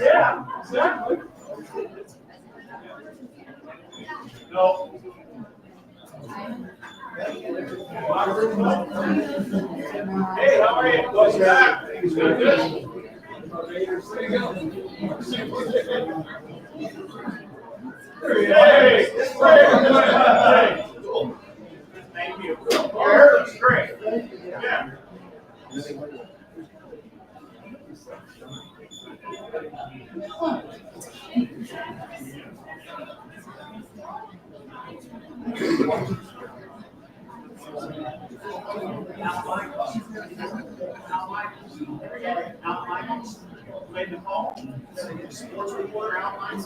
Yeah, exactly. No. Hey, how are you? Welcome back. Things good? Good. Hey, it's great. Hey. Thank you. Your hair looks great. Yeah. Made the call. Sports reporter outlines.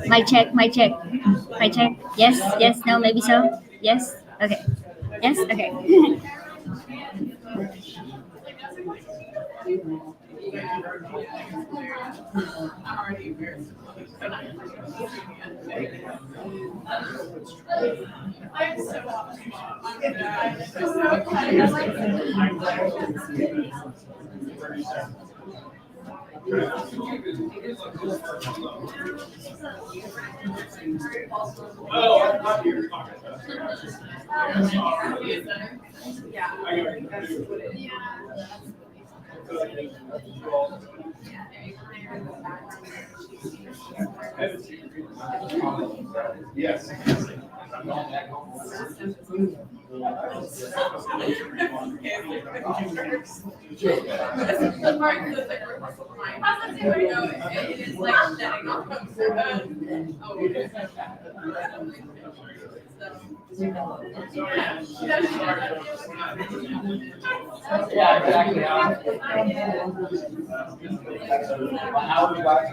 Mic check, mic check, mic check. Yes, yes, no, maybe so. Yes, okay. Yes, okay. Yes. Yeah, exactly. How would you watch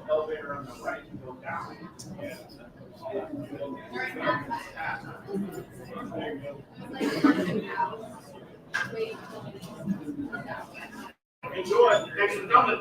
elevator on the right, go down. Enjoy. Thanks for coming.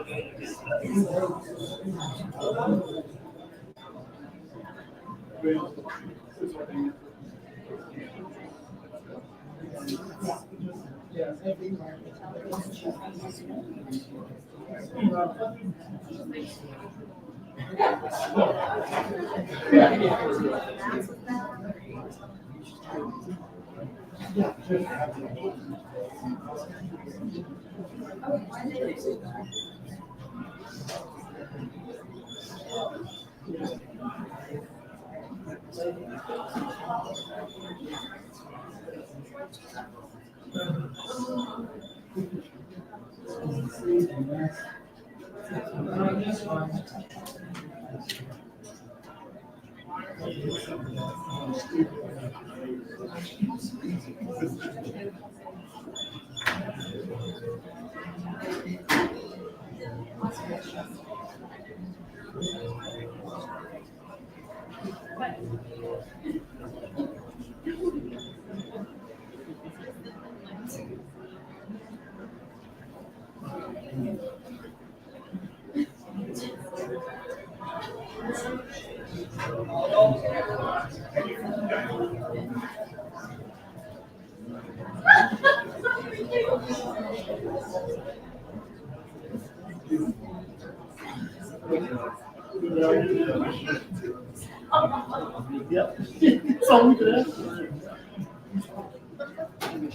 Yep. That's all we could ask for.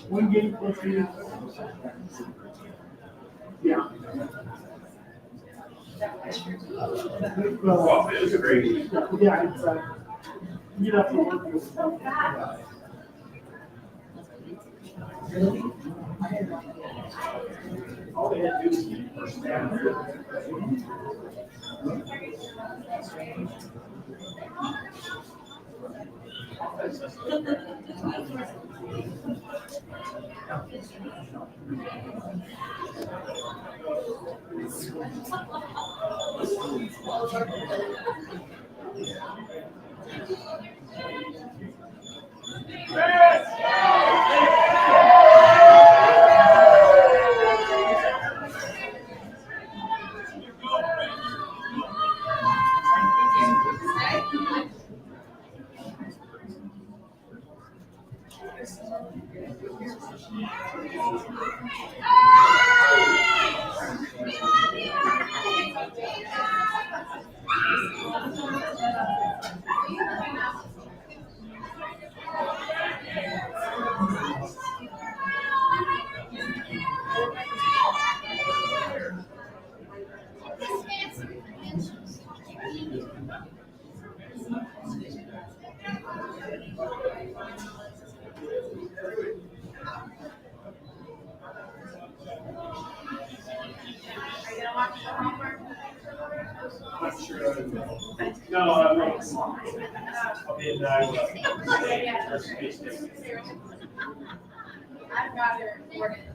One game plus two. Yeah. Oh, it was great. Yeah, it's, you have to work with. All they had to do was keep first down. I've got it recorded.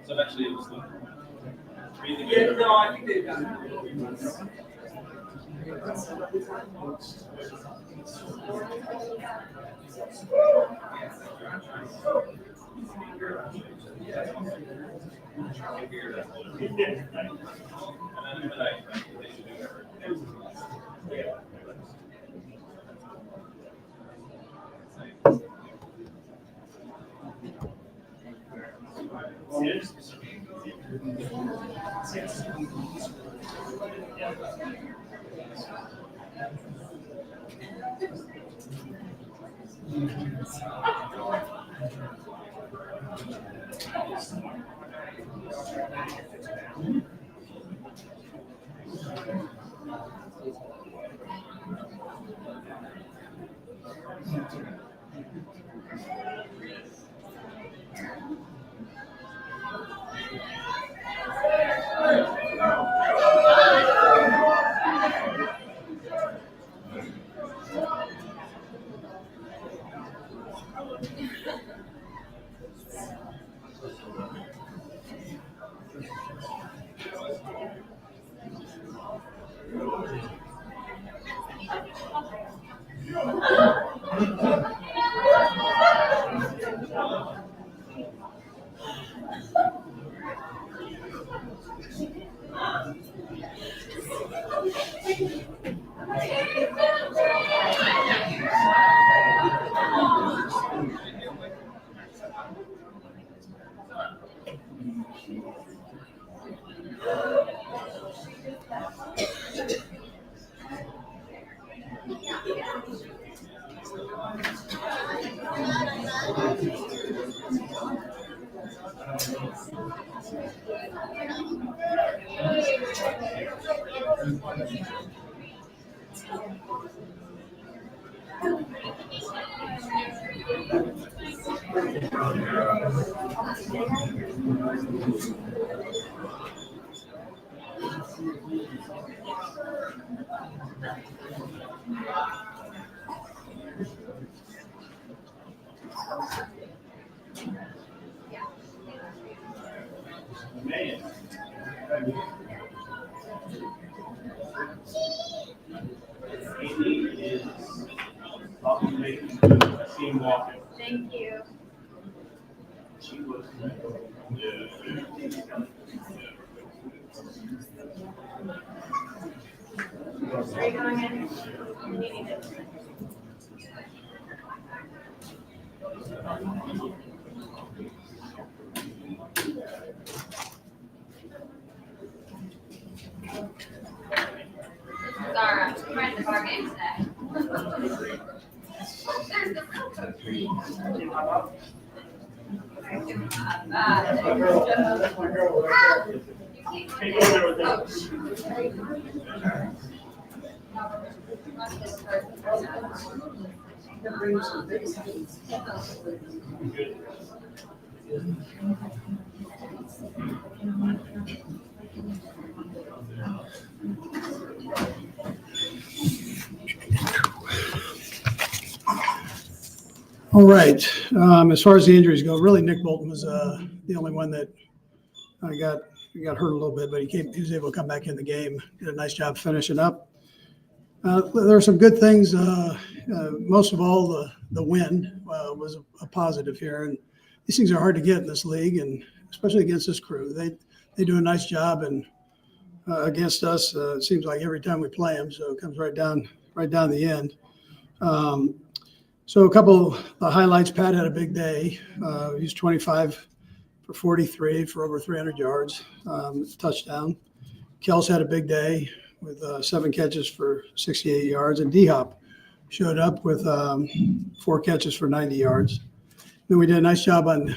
So actually, it was Yeah, no, I think they've got it. Man. Andy is probably making a team walking. Thank you. She was. Are you going in? Zara, I'm running the bar game today. There's the real country. Can't go there with that. All right. As far as the injuries go, really Nick Bolton was the only one that got hurt a little bit, but he was able to come back in the game. Did a nice job finishing up. There are some good things. Most of all, the win was a positive here, and these things are hard to get in this league, and especially against this crew. They do a nice job, and against us, it seems like every time we play them, so it comes right down the end. So a couple of the highlights. Pat had a big day. He was 25 for 43 for over 300 yards, touchdown. Kels had a big day with 7 catches for 68 yards, and D-Hop showed up with 4 catches for 90 yards. Then we did a nice job on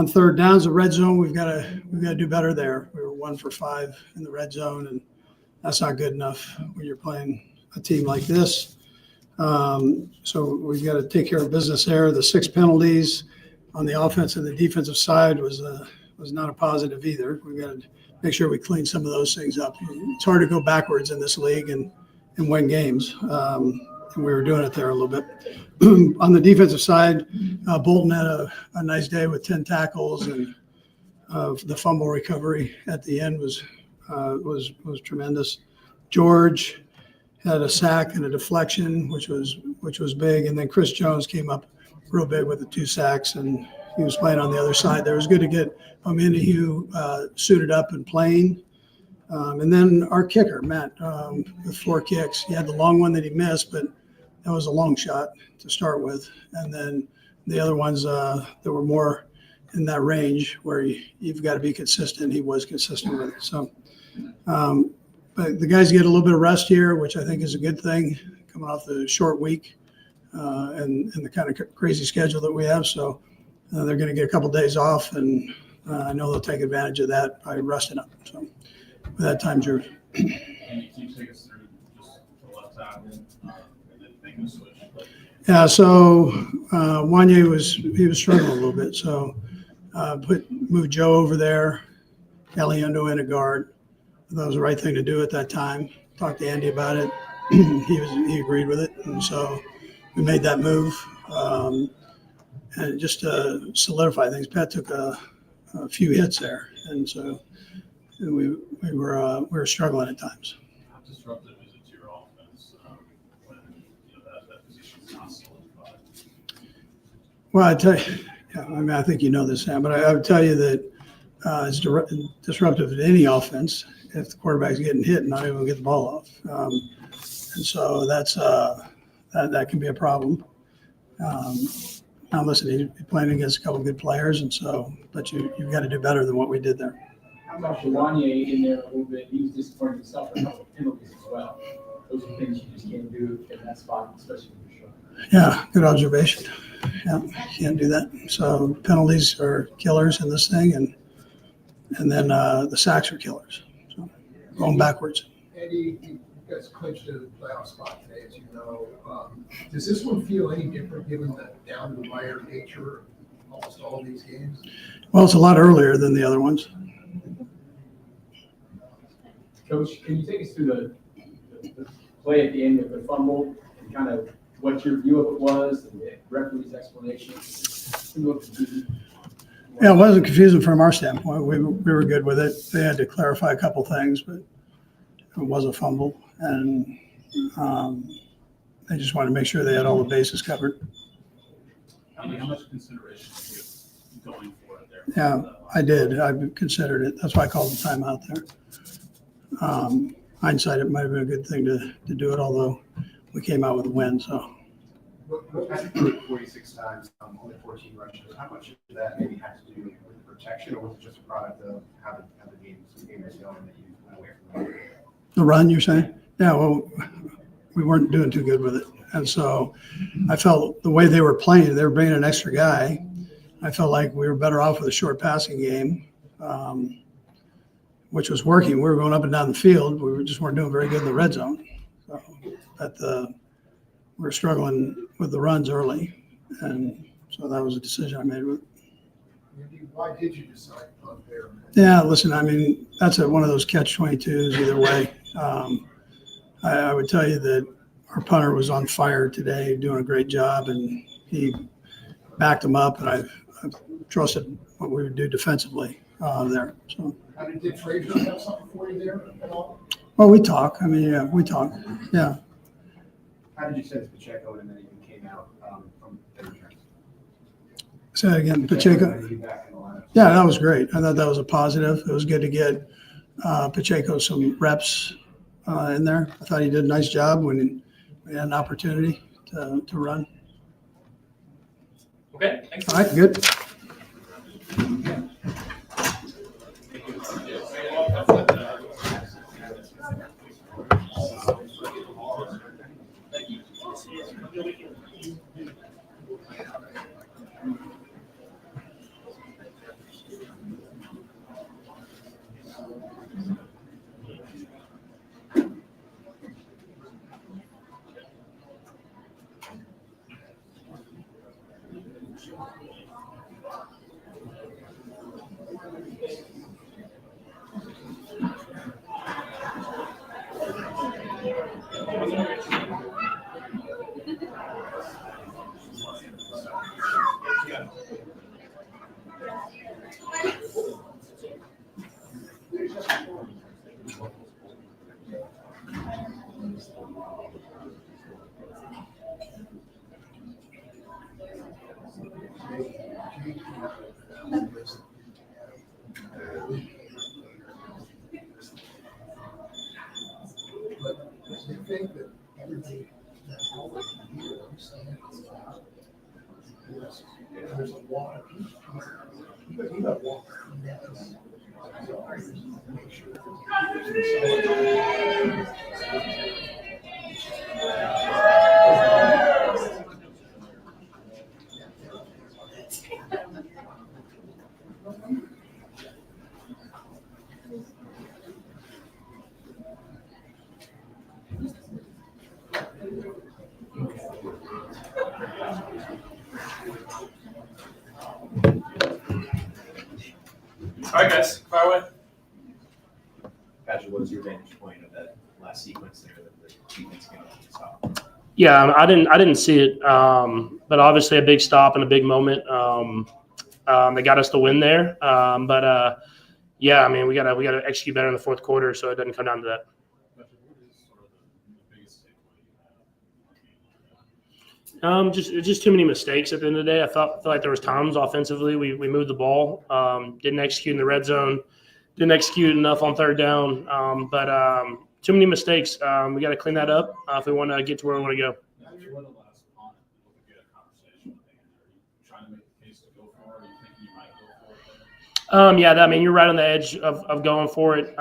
third downs. The red zone, we've got to do better there. We were 1 for 5 in the red zone, and that's not good enough when you're playing a team like this. So we've got to take care of business there. The 6 penalties on the offense and the defensive side was not a positive either. We've got to make sure we clean some of those things up. It's hard to go backwards in this league and win games. And we were doing it there a little bit. On the defensive side, Bolton had a nice day with 10 tackles, and the fumble recovery at the end was tremendous. George had a sack and a deflection, which was big, and then Chris Jones came up real big with the 2 sacks, and he was playing on the other side there. It was good to get Omenihu suited up and playing. And then our kicker, Matt, with 4 kicks. He had the long one that he missed, but that was a long shot to start with. And then the other ones that were more in that range where you've got to be consistent. He was consistent with it. So, but the guys get a little bit of rest here, which I think is a good thing, coming off the short week and the kind of crazy schedule that we have. So they're going to get a couple days off, and I know they'll take advantage of that by resting up. So with that, time's yours. And you take us through just the left tackle and then make a switch. Yeah, so Wanye was struggling a little bit. So moved Joe over there, Caliendo in a guard. That was the right thing to do at that time. Talked to Andy about it. He agreed with it, and so we made that move. And just to solidify things, Pat took a few hits there, and so we were struggling at times. How disruptive is it to your offense when that position's not solidified? Well, I tell you, I think you know this, Sam, but I would tell you that it's disruptive to any offense if the quarterback's getting hit and not able to get the ball off. And so that can be a problem. Now, listen, he's playing against a couple of good players, and so, but you've got to do better than what we did there. How about Shawanye in there a little bit? He was disappointed himself for a couple of penalties as well. Those are things you just can't do in that spot, especially when you're short. Yeah, good observation. Yeah, can't do that. So penalties are killers in this thing, and then the sacks are killers. So going backwards. Andy, you guys clinched a playoff spot today, as you know. Does this one feel any different given the down-to-the-wire nature of almost all of these games? Well, it's a lot earlier than the other ones. Coach, can you take us through the play at the end with the fumble and kind of what your view of it was and the referee's explanation? Yeah, it wasn't confusing from our standpoint. We were good with it. They had to clarify a couple things, but it was a fumble, and they just wanted to make sure they had all the bases covered. How much consideration is going for it there? Yeah, I did. I considered it. That's why I called the timeout there. Hindsight, it might have been a good thing to do it, although we came out with a win, so. Patrick threw it 46 times, only 14 rushes. How much of that maybe had to do with protection, or was it just a product of how the game was going that you went away from that? The run, you're saying? Yeah, well, we weren't doing too good with it. And so I felt the way they were playing, they were bringing an extra guy. I felt like we were better off with a short passing game, which was working. We were going up and down the field. We just weren't doing very good in the red zone. So we were struggling with the runs early. And so that was a decision I made. Andy, why did you decide on there? Yeah, listen, I mean, that's one of those catch-22s either way. I would tell you that our punter was on fire today, doing a great job, and he backed him up, and I've trusted what we would do defensively there. So, Did Frazier have something for you there at all? well, we talk. I mean, yeah, we talk. Yeah. How did you sense Pacheco and then even came out from the returns? Say that again, Pacheco. Back in the lineup? Yeah, that was great. I thought that was a positive. It was good to get Pacheco some reps in there. I thought he did a nice job when we had an opportunity to run. Okay, thanks. All right, good. But you think that everything that all of you understand is about there's a lot of people. You got to walk through that. Make sure All right, guys, fire away. Patrick, what was your vantage point of that last sequence there that the defense came up to stop? Yeah, I didn't see it, but obviously a big stop and a big moment. They got us the win there, yeah, I mean we gotta execute better in the fourth quarter, so it doesn't come down to that. Patrick, what is sort of the biggest takeaway you have? Just too many mistakes at the end of the day. I felt like there was times offensively we moved the ball, didn't execute in the red zone, didn't execute enough on third down, too many mistakes. We got to clean that up if we want to get to where we want to go. After the last opponent, look to get a conversation with Andrew. Are you trying to make the case to go for it, or you think you might go for it? Yeah, I mean, you're right on the edge of going for it.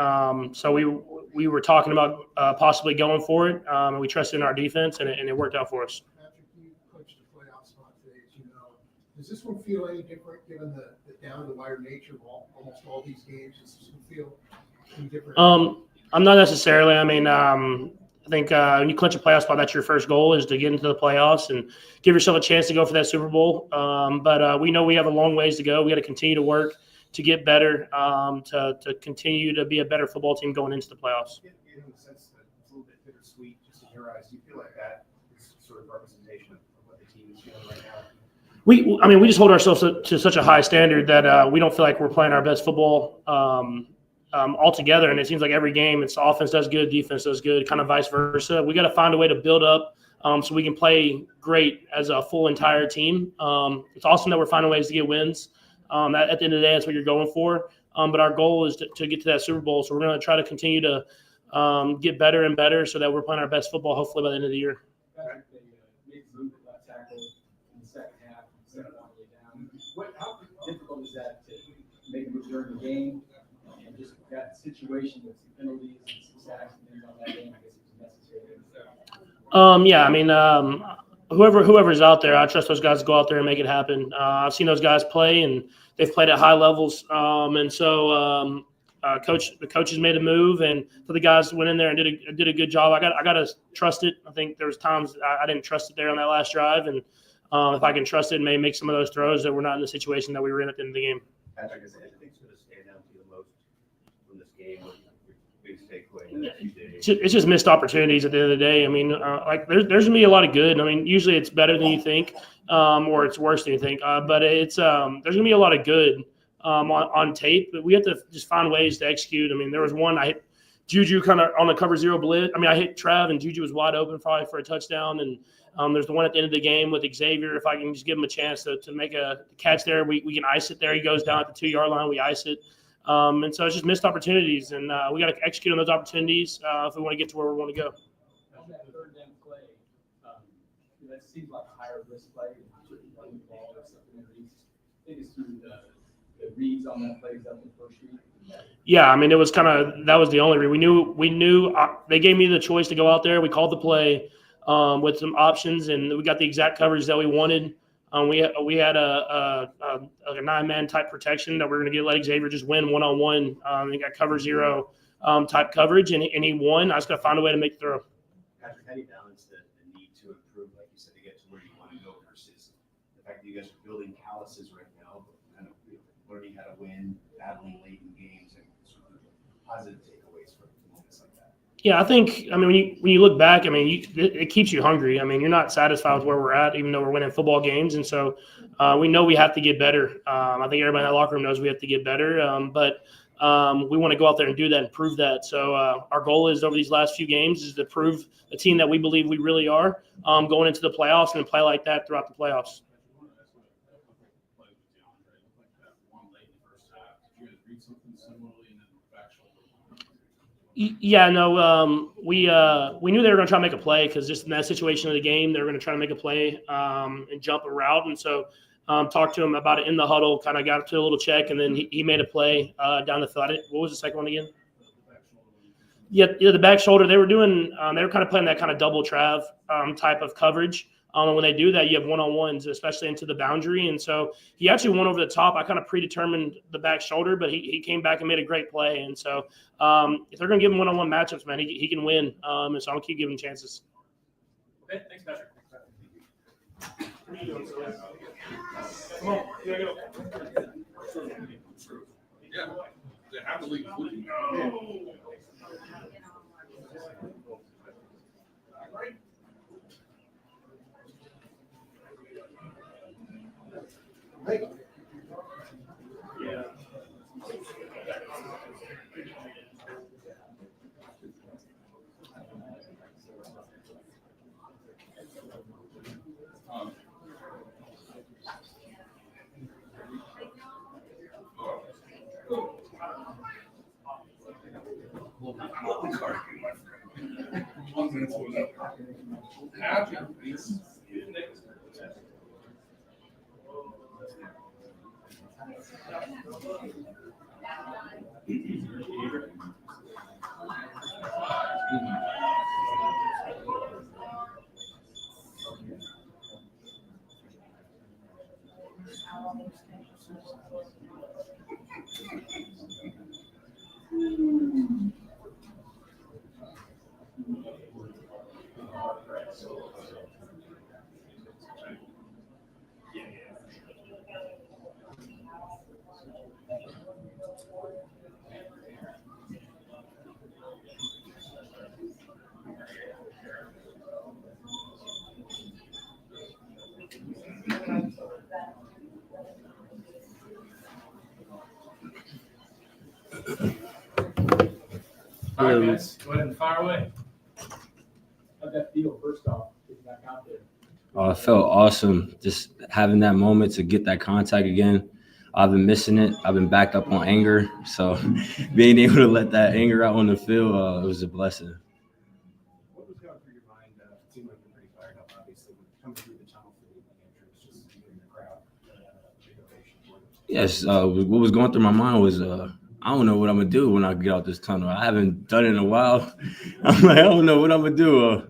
So we were talking about possibly going for it, and we trusted in our defense, and it worked out for us. Patrick, you coached the playoff spot today, as you know. Does this one feel any different given the down the wire nature of almost all these games? Does this one feel any different? I'm not necessarily. I mean, I think when you clinch a playoff spot, that's your first goal is to get into the playoffs and give yourself a chance to go for that Super Bowl. But we know we have a long ways to go. We got to continue to work to get better, to continue to be a better football team going into the playoffs. In the sense that it's a little bit bittersweet, just in your eyes, do you feel like that is sort of representation of what the team is feeling right now? We just hold ourselves to such a high standard that we don't feel like we're playing our best football altogether. And it seems like every game, it's offense does good, defense does good, kind of vice versa. We got to find a way to build up so we can play great as a full entire team. It's awesome that we're finding ways to get wins. At the end of the day, that's what you're going for. But our goal is to get to that Super Bowl. So we're going to try to continue to get better and better so that we're playing our best football, hopefully by the end of the year. Made a move at left tackle in the second half, instead of wanting it down. How difficult is that to make a move during the game? And just that situation with some penalties and some sacks and things on that game, I guess it was necessary. Whoever's out there, I trust those guys to go out there and make it happen. I've seen those guys play, and they've played at high levels. The coaches made a move, and so the guys went in there and did a good job. I got to trust it. I think there was times I didn't trust it there on that last drive, and if I can trust it, and maybe make some of those throws that we're not in the situation that we were in at the end of the game. Patrick, is anything sort of stand out to you the most from this game? What your biggest takeaway in the next few days? It's just missed opportunities at the end of the day. I mean, there's going to be a lot of good. I mean, usually it's better than you think, or it's worse than you think. But there's going to be a lot of good on tape. But we have to just find ways to execute. I mean, there was one I hit Juju kind of on the cover zero blitz. I mean, I hit Trav, and Juju was wide open probably for a touchdown. And there's the one at the end of the game with Xavier. If I can just give him a chance to make a catch there, we can ice it there. He goes down at the 2-yard line. We ice it. And so it's just missed opportunities, and we got to execute on those opportunities if we want to get to where we want to go. On that third down play, that seems like a higher risk play than running the ball or something that reads. Take us through the reads on that play. Is that the first read? Yeah, I mean, it was that was the only read. We knew they gave me the choice to go out there. We called the play with some options, and we got the exact coverage that we wanted. We had a 9-man type protection that we're going to let Xavier just win one-on-one. He got cover zero type coverage, and he won. I was going to find a way to make the throw. Patrick, how do you balance the need to improve, like you said, to get to where you want to go versus the fact that you guys are building calluses right now, but kind of learning how to win, battling late in games, and sort of positive takeaways from moments like that? Yeah, I think, I mean, when you look back, I mean, it keeps you hungry. I mean, you're not satisfied with where we're at, even though we're winning football games. And so we know we have to get better. I think everybody in that locker room knows we have to get better. But we want to go out there and do that and prove that. So our goal is over these last few games is to prove a team that we believe we really are going into the playoffs and play like that throughout the playoffs. Yeah, no, we knew they were going to try to make a play because just in that situation of the game, they were going to try to make a play and jump a route. And so talked to him about it in the huddle, kind of got to a little check, and then he made a play down the field. What was the second one again? Yeah, the back shoulder. They were doing they were kind of playing that kind of double trav type of coverage. And when they do that, you have one-on-ones, especially into the boundary. And so he actually went over the top. I kind of predetermined the back shoulder, but he came back and made a great play. And so if they're going to give him one-on-one matchups, man, he can win. And so I'll keep giving him chances. Okay, thanks, Patrick. Come on, here you go. Yeah, they have to leave. All right, guys, go ahead and fire away. How'd that feel first off, getting back out there? It felt awesome just having that moment to get that contact again. I've been missing it. I've been backed up on anger. So being able to let that anger out on the field, it was a blessing. What was going through your mind? It seemed like you're pretty fired up, obviously, with coming through the tunnel for the entrance, just in the crowd. Big ovation for you. Yes, what was going through my mind was I don't know what I'm going to do when I get out this tunnel. I haven't done it in a while. I'm like, I don't know what I'm going to do.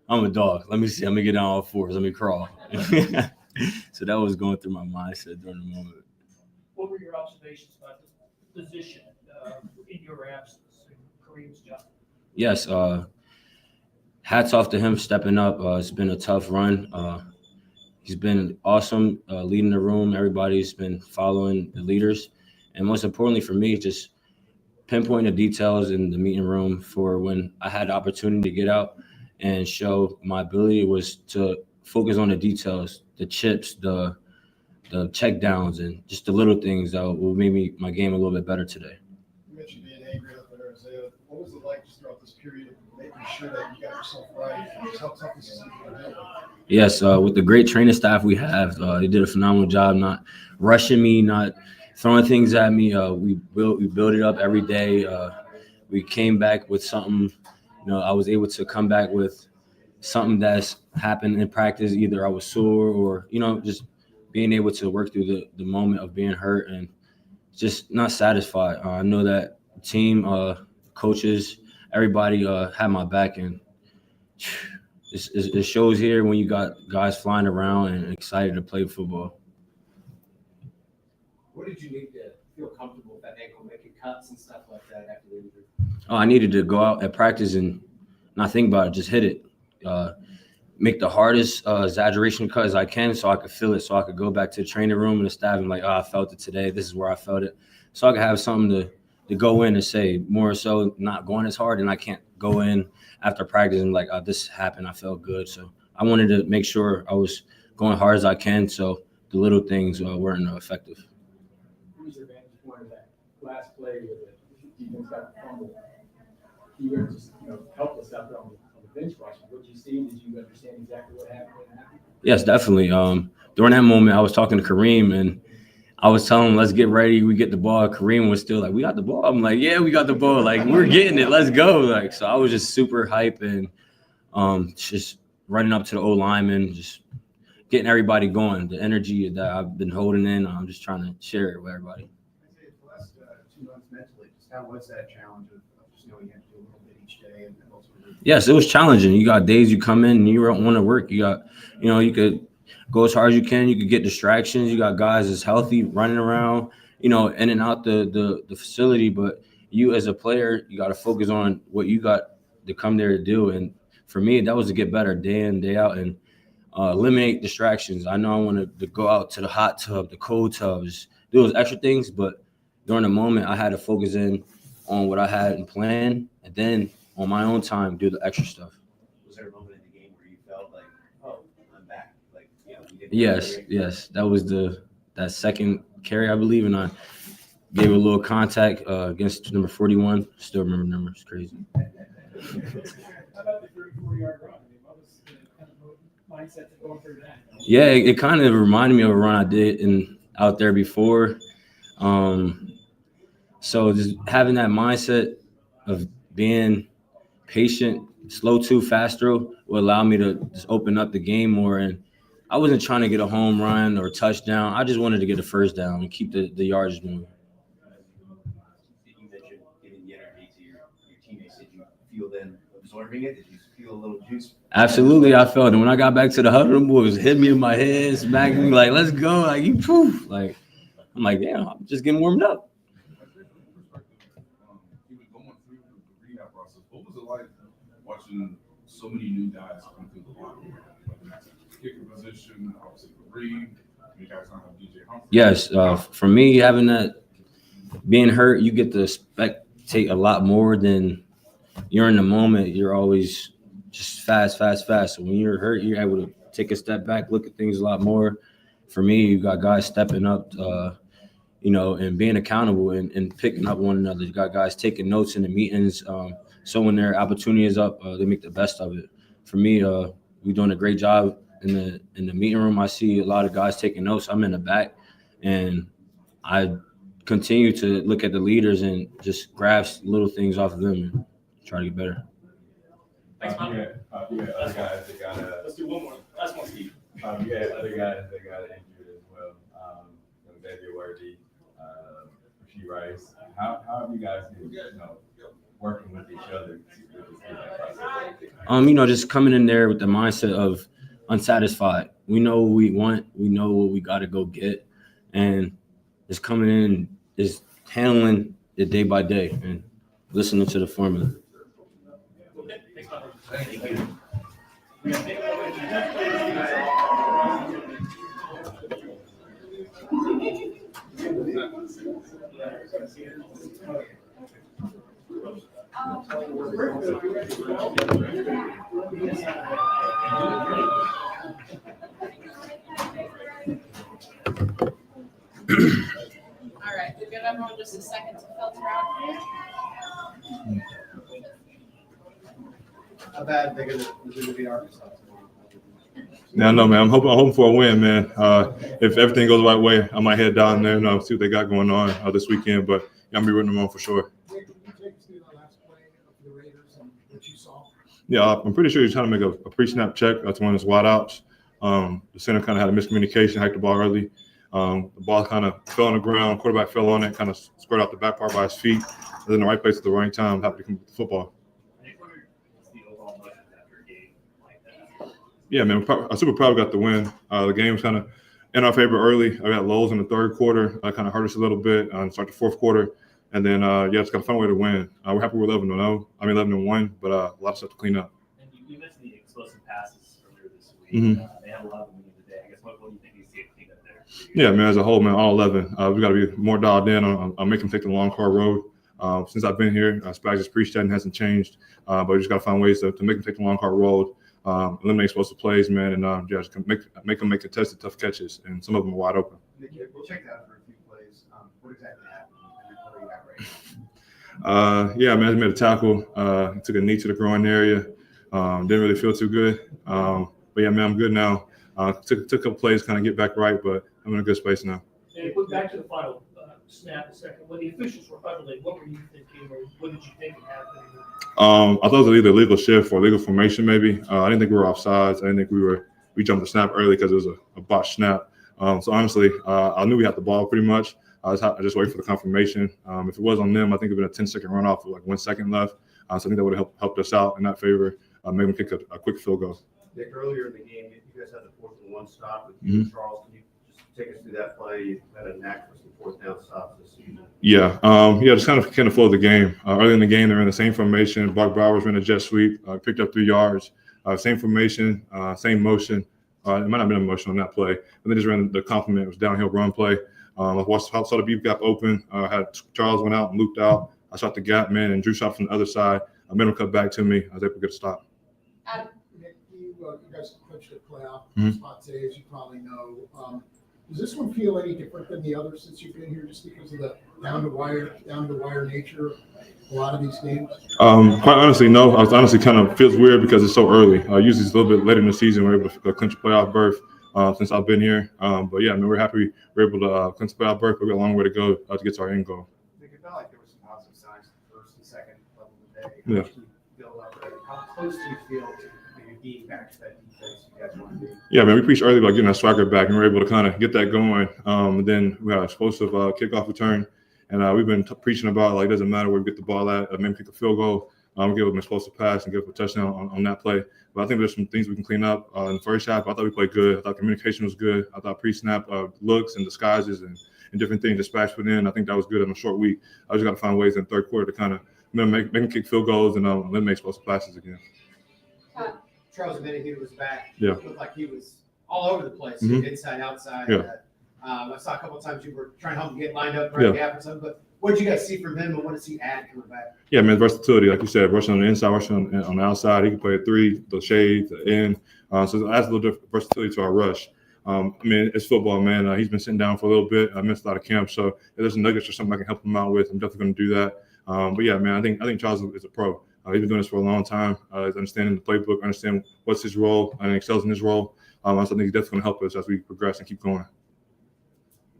I'm a dog. Let me see. I'm going to get down all fours. Let me crawl. So that was going through my mindset during the moment. What were your observations about the position in your absence in Kareem's job? Yes, hats off to him stepping up. It's been a tough run. He's been awesome leading the room. Everybody's been following the leaders. And most importantly for me, just pinpointing the details in the meeting room for when I had the opportunity to get out and show my ability was to focus on the details, the chips, the check downs, and just the little things that will make my game a little bit better today. You mentioned being angry up there, Isaiah. What was it like just throughout this period of making sure that you got yourself right? How tough this is for you? Yes, with the great training staff we have, they did a phenomenal job not rushing me, not throwing things at me. We built it up every day. We came back with something. I was able to come back with something that's happened in practice. Either I was sore or, just being able to work through the moment of being hurt and just not satisfied. I know that team, coaches, everybody had my back, and it shows here when you got guys flying around and excited to play football. What did you need to feel comfortable with that ankle, making cuts and stuff like that after the injury? I needed to go out at practice and not think about it, just hit it. Make the hardest exaggeration cut as I can so I could feel it, so I could go back to the training room and the staff and I felt it today. This is where I felt it. So I could have something to go in and say, more so not going as hard, and I can't go in after practice and this happened, I felt good. So I wanted to make sure I was going hard as I can so the little things weren't effective. What was your vantage point of that last play where the defense got fumbled? You were just helpless out there on the bench watching. What did you see? Did you understand exactly what happened? Yes, definitely. During that moment, I was talking to Kareem, and I was telling him, let's get ready. We get the ball. Kareem was still like, we got the ball. I'm like, yeah, we got the ball. We're getting it. Let's go. So I was just super hype and just running up to the O-lineman, just getting everybody going. The energy that I've been holding in, I'm just trying to share it with everybody. The last 2 months mentally, just how was that challenge of just knowing you had to do a little bit each day and ultimately? Yes, it was challenging. You got days you come in and you don't want to work. You got, you could go as hard as you can. You could get distractions. You got guys that's healthy running around, in and out the facility. But you as a player, you got to focus on what you got to come there to do. And for me, that was to get better day in, day out, and eliminate distractions. I know I wanted to go out to the hot tub, the cold tubs, do those extra things. But during the moment, I had to focus in on what I had in plan, and then on my own time, do the extra stuff. Was there a moment in the game where you felt like, oh, I'm back? Yes. That was that second carry, I believe, and I gave a little contact against number 41. Still remember the number. It's crazy. How about the 34-yard run? What was the kind of mindset to going through that? Yeah, it kind of reminded me of a run I did out there before. So just having that mindset of being patient, slow to fast throw will allow me to just open up the game more. And I wasn't trying to get a home run or touchdown. I just wanted to get a first down and keep the yardage moving. You mentioned giving the energy to your teammates. Did you feel them absorbing it? Did you feel a little juice? Absolutely, I felt it. When I got back to the huddle, them boys hit me in my head, smacking me like, let's go. You poof. I'm like, damn, I'm just getting warmed up. What was it like watching so many new guys come through the locker room? Whether that's kicker position, obviously Reed, you guys don't have DJ Humphrey. Yes, for me, having that, being hurt, you get to spectate a lot more than you're in the moment. You're always just fast. So when you're hurt, you're able to take a step back, look at things a lot more. For me, you got guys stepping up, and being accountable and picking up one another. You got guys taking notes in the meetings. So when their opportunity is up, they make the best of it. For me, we're doing a great job in the meeting room. I see a lot of guys taking notes. I'm in the back, and I continue to look at the leaders and just grasp little things off of them and try to get better. Thanks, Mom. Other guys that got Let's do one more. Last one, Steve. you had other guys that got injured as well. Xavier Worthy, Rasheed Rice. How have you guys been, working with each other just coming in there with the mindset of unsatisfied. We know what we want. We know what we got to go get, and just coming in, just handling it day by day and listening to the formula. Thank you. All right, we'll give everyone just a second to filter out here. How bad they're going to be Arkansas? Yeah, I know, man. I'm hoping for a win, man. If everything goes the right way, I might head down there and see what they got going on this weekend. But I'm gonna be rooting them on for sure. Can you take us through that last play of the Raiders and what you saw? Yeah, I'm pretty sure he's trying to make a pre-snap check. That's one of his wide outs. The center kind of had a miscommunication, hiked the ball early. The ball kind of fell on the ground. Quarterback fell on it, kind of squared out the back part by his feet. Was in the right place at the right time. Happened to come with the football. Yeah, man, I'm super proud we got the win. The game was kind of in our favor early. I got lows in the third quarter. Kind of hurt us a little bit. Start the fourth quarter. And then, it's got a fun way to win. We're happy with 11-1, but a lot of stuff to clean up. And you mentioned the explosive passes earlier this week. Mm-hmm. They had a lot of them in the day. I guess what do you think you see clean up there? Yeah, man, as a whole, man, all 11. We got to be more dialed in on making them take the long, hard road. Since I've been here, Spags' preached that and hasn't changed. But we just got to find ways to make them take the long, hard road. Eliminate explosive plays, man, and just make them make contested tough catches, and some of them are wide open. We'll check that out for a few plays. What exactly happened? What do you got right now? Yeah, man, I made a tackle. Took a knee to the groin area. Didn't really feel too good. But yeah, man, I'm good now. Took a couple plays, kind of get back right, but I'm in a good space now. And put back to the final snap a second. When the officials were huddling, what were you thinking, or what did you think happened? I thought it was either legal shift or legal formation, maybe. I didn't think we were offsides. I didn't think we jumped the snap early because it was a botched snap. So honestly, I knew we had the ball pretty much. I just waited for the confirmation. If it was on them, I think it would have been a 10-second runoff with like 1 second left. So I think that would have helped us out in that favor. Maybe kick a quick field goal. Nick, earlier in the game, you guys had the 4th-and-1 stop with Mm-hmm. Charles. Can you just take us through that play? You had a knack for some 4th-down stops this season. Yeah, just kind of flow the game. Early in the game, they're in the same formation. Buck Bowers ran a jet sweep, picked up 3 yards. Same formation, same motion. It might not have been a motion on that play. And they just ran the complement. It was downhill run play. I saw the beef gap open. Had Charles went out and looped out. I shot the gap man and Drew shot from the other side. I made him cut back to me. I was able to get a stop. Adam, you guys clinched a playoff spot today, as you probably know. Does this one feel any different than the others since you've been here, just because of the down to wire nature of a lot of these games? Quite honestly, no. I was honestly kind of feels weird because it's so early. Usually it's a little bit later in the season we're able to clinch a playoff berth since I've been here. But yeah, I mean, we're happy we're able to clinch a playoff berth. We've got a long way to go to get to our end goal. Nick, it felt like there were some positive signs the first and second level of the day. Yeah. How close do you feel to maybe being back to that defense you guys want to be? Yeah, man, we preached early about getting that swagger back, and we were able to kind of get that going. And then we had an explosive kickoff return, and we've been preaching about, like, it doesn't matter where we get the ball at. Maybe kick a field goal, give them an explosive pass, and give them a touchdown on that play. But I think there's some things we can clean up in the first half. I thought we played good. I thought communication was good. I thought pre-snap looks and disguises and different things dispatched within. I think that was good in a short week. I just got to find ways in the third quarter to kind of make them kick field goals and then make explosive passes again. Charles admitted he was back. Yeah. It looked like he was all over the place, inside, outside. Yeah. I saw a couple of times you were trying to help him get lined up right gap or something. But what did you guys see from him, and what does he add coming back? Yeah, man, versatility, like you said, rushing on the inside, rushing on the outside. He can play a 3, the shade, the end. So it adds a little versatility to our rush. I mean, it's football, man. He's been sitting down for a little bit. I missed a lot of camp, so if there's nuggets or something I can help him out with, I'm definitely going to do that. But yeah, man, I think Charles is a pro. He's been doing this for a long time. He's understanding the playbook, understanding what's his role, and excels in his role. So I think he's definitely going to help us as we progress and keep going.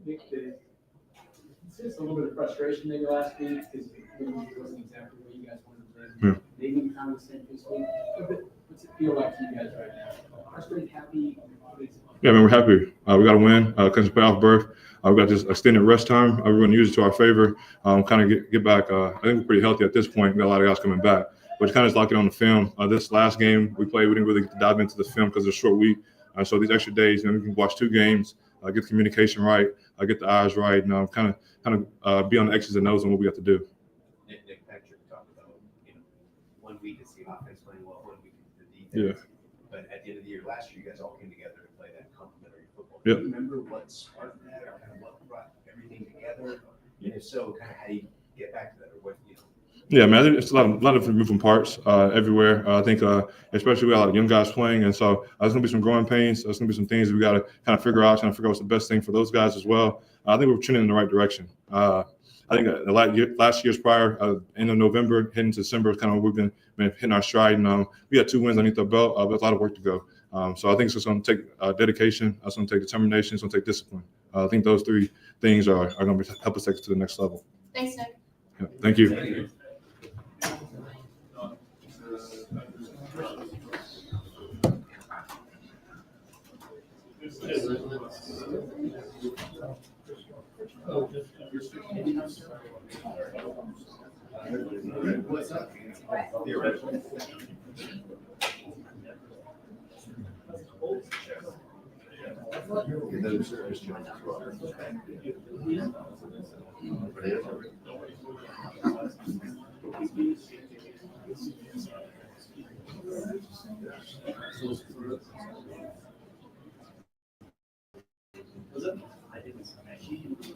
It's a little bit of frustration maybe last week because it wasn't exactly what you guys wanted to play. Maybe kind of the same this week. What's it feel like to you guys right now? Frustrated, happy? Yeah, man, we're happy. We got to win. Country playoff berth. We got this extended rest time. We're going to use it to our favor. Kind of get back. I think we're pretty healthy at this point. We got a lot of guys coming back. But kind of just lock it on the film. This last game we played, we didn't really get to dive into the film because it's a short week. So these extra days, we can watch 2 games, get the communication right, get the eyes right, and kind of be on the X's and O's on what we got to do. Nick Patrick talked about, 1 week is the offense playing well, 1 week is the defense. Yeah. But at the end of the year, last year, you guys all came together to play that complementary football. Do you remember what sparked that, or kind of what brought everything together? And if so, kind of how do you get back to that, or what? Yeah, man, it's a lot of different moving parts everywhere. I think, especially we got a lot of young guys playing, and so there's going to be some growing pains. There's going to be some things that we got to kind of figure out what's the best thing for those guys as well. I think we're trending in the right direction. I think last year's prior, end of November, heading to December, is kind of where we've been hitting our stride. And we had 2 wins underneath our belt, but a lot of work to go. So I think it's just going to take dedication. It's going to take determination. It's going to take discipline. I think those 3 things are going to help us take it to the next level. Thanks, Nick. Yeah, thank you. What's up?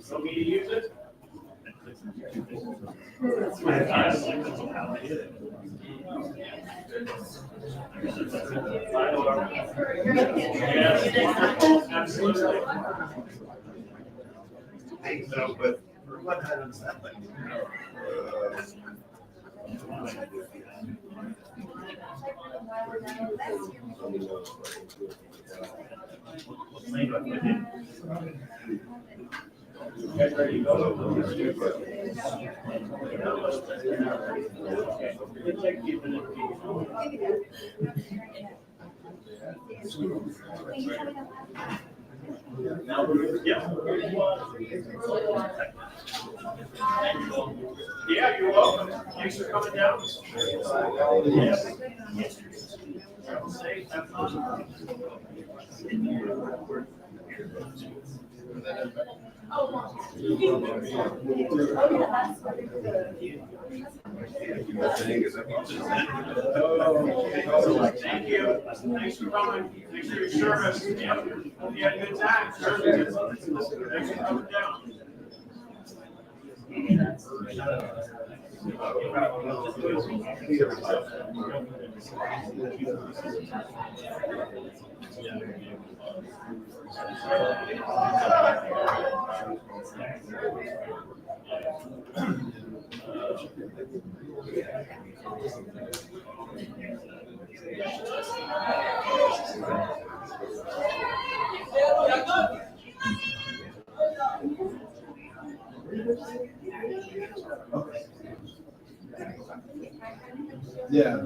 So me to use it? Yes, absolutely. So, but for what items that like, yeah, you're welcome. Thanks for coming down. Thank you. Thanks for coming. Thanks for your service. Yeah. You had a good time. Thanks for coming down. Yeah.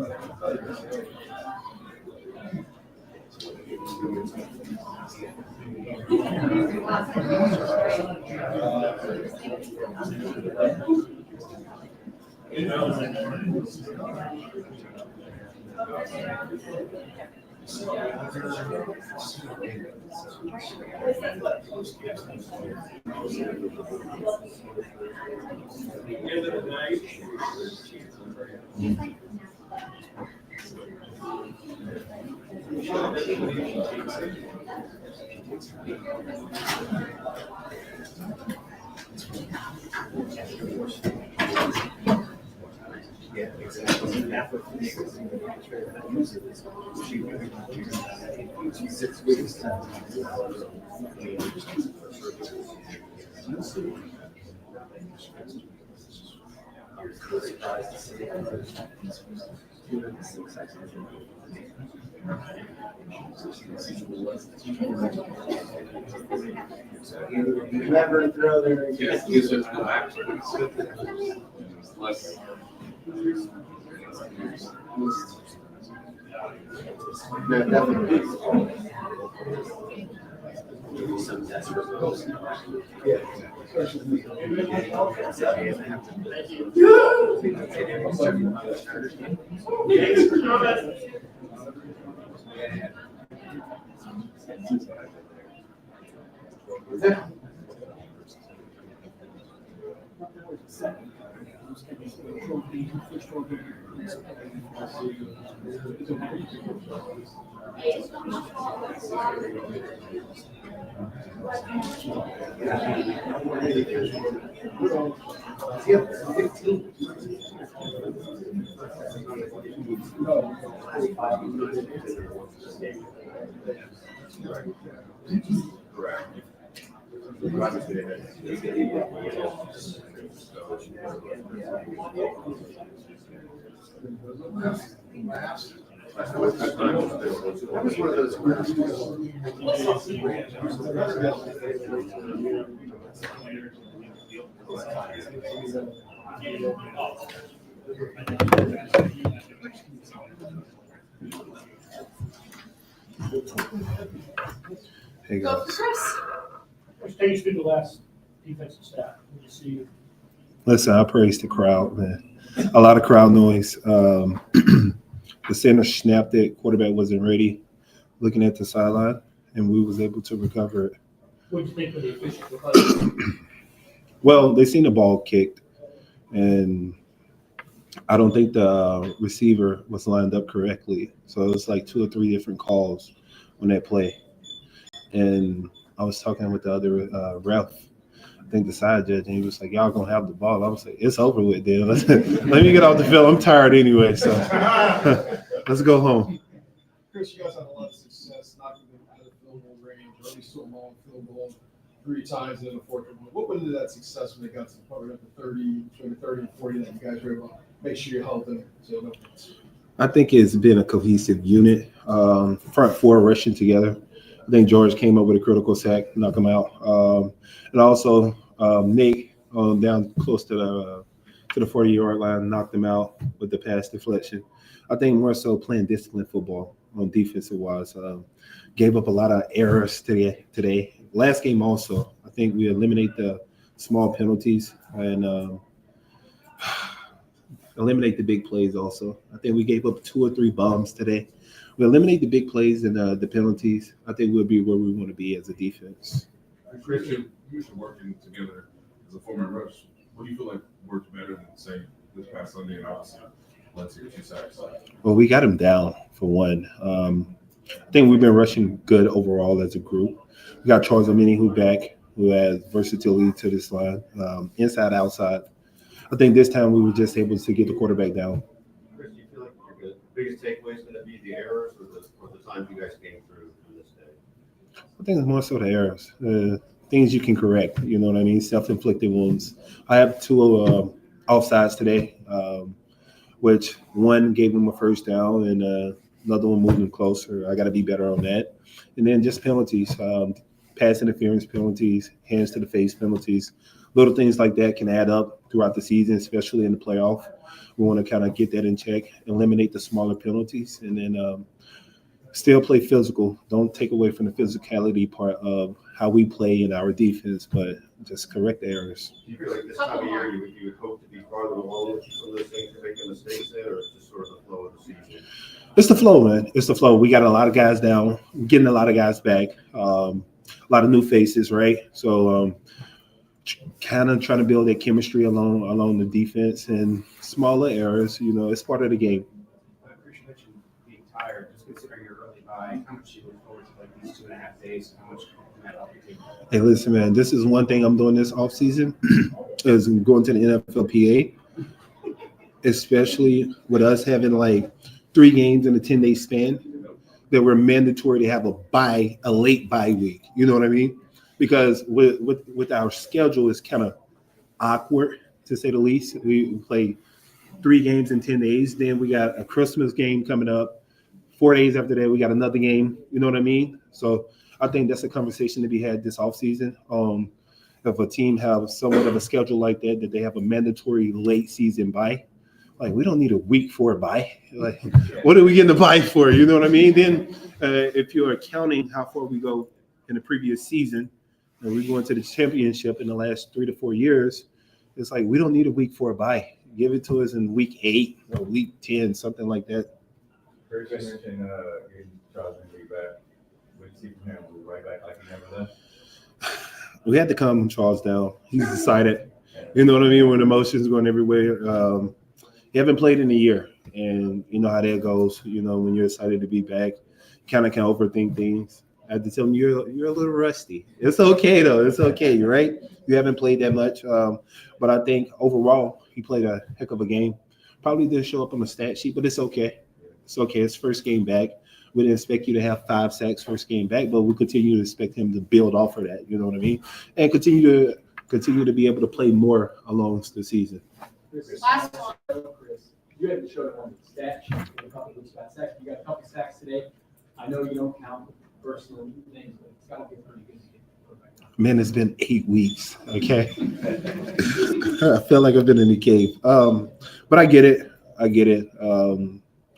Yeah, exactly. And that's what she's 6 weeks. Never throw there. Use it less. No, definitely. Some desperate goals. Yeah. That was one of those Hey, guys. Let's take you through the last defensive staff. What you see? Listen, I praise the crowd, man. A lot of crowd noise. The center snapped it. Quarterback wasn't ready. Looking at the sideline, and we was able to recover it. What do you think of the officials? Well, they seen the ball kicked, and I don't think the receiver was lined up correctly. So it was like 2 or 3 different calls on that play. And I was talking with the other ref, I think the side judge, and he was like, y'all going to have the ball. I was like, it's over with, then. Let me get off the field. I'm tired anyway, so let's go home. Chris, you guys had a lot of success knocking them out of the field goal range, or at least so long field goal 3 times in the fourth quarter. What went into that success when they got to probably up to 30, between 30 and 40 that you guys were able to make sure you held them? So, I think it's been a cohesive unit. Front 4 rushing together. I think George came up with a critical sack, knock him out. And also Nate down close to the 40-yard line, knocked him out with the pass deflection. I think more so playing disciplined football on defensive wise. Gave up a lot of errors today. Last game also, I think we eliminate the small penalties and eliminate the big plays also. I think we gave up 2 or 3 bombs today. We eliminate the big plays and the penalties. I think we'll be where we want to be as a defense. Christian, you should working together as a former rush. What do you feel like worked better than, say, this past Sunday and obviously let's see 2 sacks? Well, we got him down for one. I think we've been rushing good overall as a group. We got Charles Omeni who back, who has versatility to this line, inside, outside. I think this time we were just able to get the quarterback down. Chris, do you feel like the biggest takeaway is going to be the errors or the times you guys came through this day? I think it's more so the errors, things you can correct. You know what I mean? Self-inflicted wounds. I have 2 offsides today, which one gave them a first down and another one moved them closer. I got to be better on that. And then just penalties, pass interference penalties, hands to the face penalties. Little things like that can add up throughout the season, especially in the playoff. We want to kind of get that in check, eliminate the smaller penalties, and then still play physical. Don't take away from the physicality part of how we play in our defense, but just correct the errors. Do you feel like this time of year you would hope to be farther along with some of those things you're making mistakes in, or it's just sort of the flow of the season? It's the flow, man. It's the flow. We got a lot of guys down, getting a lot of guys back, a lot of new faces, right? So kind of trying to build that chemistry along the defense and smaller errors. You know, it's part of the game. I appreciate you being tired. Just considering your early bye, how much you look forward to like these 2.5 days? How much can that help you? Hey, listen, man. This is one thing I'm doing this off season is going to the NFLPA. especially with us having like 3 games in a 10-day span, that we're mandatory to have a late bye week. You know what I mean? Because with our schedule, it's kind of awkward to say the least. We play 3 games in 10 days. Then we got a Christmas game coming up. 4 days after that, we got another game. You know what I mean? So I think that's a conversation to be had this offseason. If a team have somewhat of a schedule like that they have a mandatory late season bye, like we don't need a week for a bye. Like, what are we getting the bye for? You know what I mean? Then if you're accounting how far we go in the previous season, and we go into the championship in the last 3 to 4 years, it's like we don't need a week for a bye. Give it to us in week 8 or week 10, something like that. Chris, you mentioned getting Charles Henry back. What do you see from him? Was right back like he never left? We had to calm Charles down. He's decided. You know what I mean? When emotions going everywhere. He haven't played in a year, and you know how that goes. You know, when you're excited to be back, kind of can overthink things. I had to tell him you're a little rusty. It's okay though. It's okay, right? You haven't played that much, but I think overall he played a heck of a game. Probably didn't show up on the stat sheet, but it's okay. It's okay. It's first game back. We didn't expect you to have 5 sacks first game back, but we continue to expect him to build off of that. You know what I mean? And continue to be able to play more along the season. Last one. Chris, you haven't showed it on the stat sheet for a couple of weeks about sacks. You got a couple sacks today. I know you don't count personal things, but it's got to be pretty good to get perfect. Man, it's been 8 weeks. Okay, I feel like I've been in the cave. But I get it.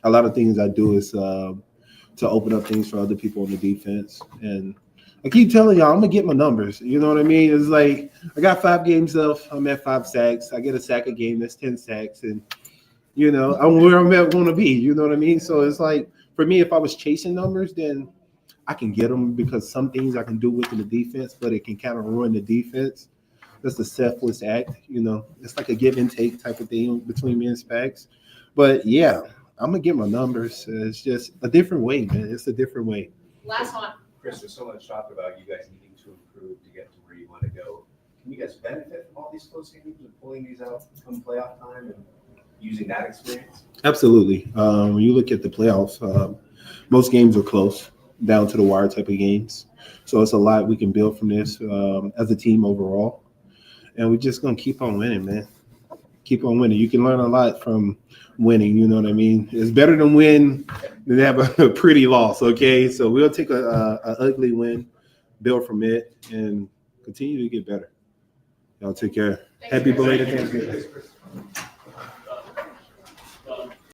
A lot of things I do is to open up things for other people on the defense, and I keep telling y'all I'm gonna get my numbers. You know what I mean? It's like I got 5 games left. I'm at 5 sacks. I get a sack a game. That's 10 sacks, and you know I'm where I'm at going to be. You know what I mean? So it's like for me, if I was chasing numbers, then I can get them because some things I can do within the defense, but it can kind of ruin the defense. That's a selfless act. You know, it's like a give and take type of thing between me and Spags. But yeah, I'm gonna get my numbers. It's just a different way, man. It's a different way. Last one. Chris, there's so much talk about you guys needing to improve to get to where you want to go. Can you guys benefit from all these close games and pulling these out come playoff time and using that experience? Absolutely. When you look at the playoffs, most games are close, down to the wire type of games. So it's a lot we can build from this as a team overall. And we're just going to keep on winning, man. Keep on winning. You can learn a lot from winning, you know what I mean? It's better to win than have a pretty loss, okay? So we'll take a ugly win, build from it, and continue to get better. Y'all take care. Happy belated Thanksgiving.